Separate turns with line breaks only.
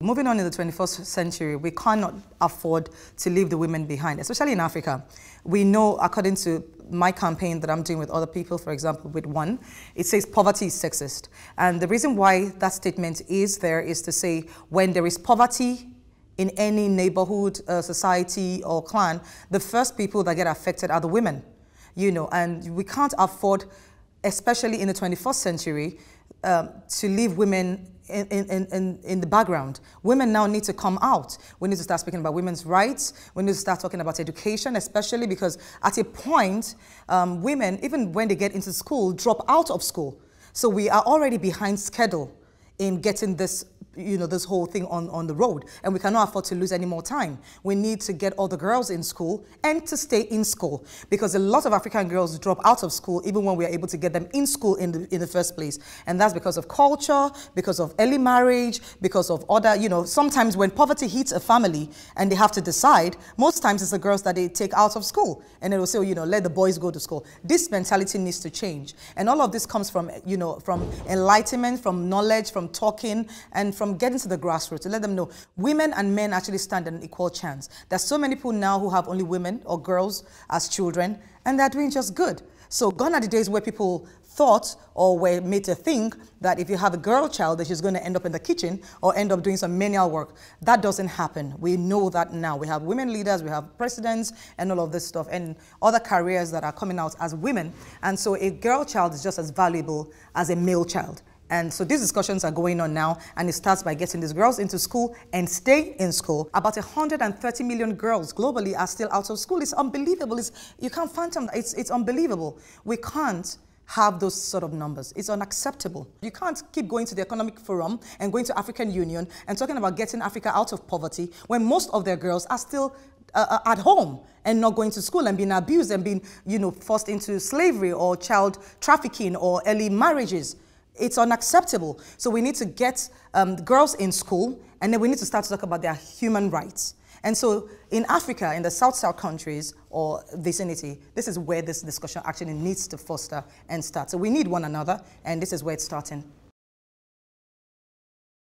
Moving on in the 21st century, we cannot afford to leave the women behind, especially in Africa. We know, according to my campaign that I'm doing with other people, for example, with one, it says poverty is sexist. And the reason why that statement is there is to say when there is poverty in any neighborhood, society or clan, the first people that get affected are the women, you know, and we can't afford, especially in the 21st century, to leave women in the background. Women now need to come out. We need to start speaking about women's rights. We need to start talking about education, especially because at a point, women, even when they get into school, drop out of school. So we are already behind schedule in getting this, you know, this whole thing on the road, and we cannot afford to lose any more time. We need to get all the girls in school and to stay in school, because a lot of African girls drop out of school even when we are able to get them in school in the first place. And that's because of culture, because of early marriage, because of other, you know, sometimes when poverty hits a family and they have to decide, most times it's the girls that they take out of school, and they will say, you know, let the boys go to school. This mentality needs to change, and all of this comes from, you know, from enlightenment, from knowledge, from talking, and from getting to the grassroots to let them know women and men actually stand an equal chance. There's so many people now who have only women or girls as children, and they're doing just good. So gone are the days where people thought or were made to think that if you have a girl child that she's going to end up in the kitchen or end up doing some menial work. That doesn't happen. We know that now. We have women leaders, we have presidents and all of this stuff, and other careers that are coming out as women. And so a girl child is just as valuable as a male child. And so these discussions are going on now, and it starts by getting these girls into school and stay in school. About 130 million girls globally are still out of school. It's unbelievable. You can't fathom. It's unbelievable. We can't have those sort of numbers. It's unacceptable. You can't keep going to the Economic Forum and going to African Union and talking about getting Africa out of poverty when most of their girls are still at home and not going to school and being abused and being, you know, forced into slavery or child trafficking or early marriages. It's unacceptable. So we need to get girls in school, and then we need to start to talk about their human rights. And so in Africa, in the South countries or vicinity, this is where this discussion actually needs to foster and start. So we need one another, and this is where it's starting.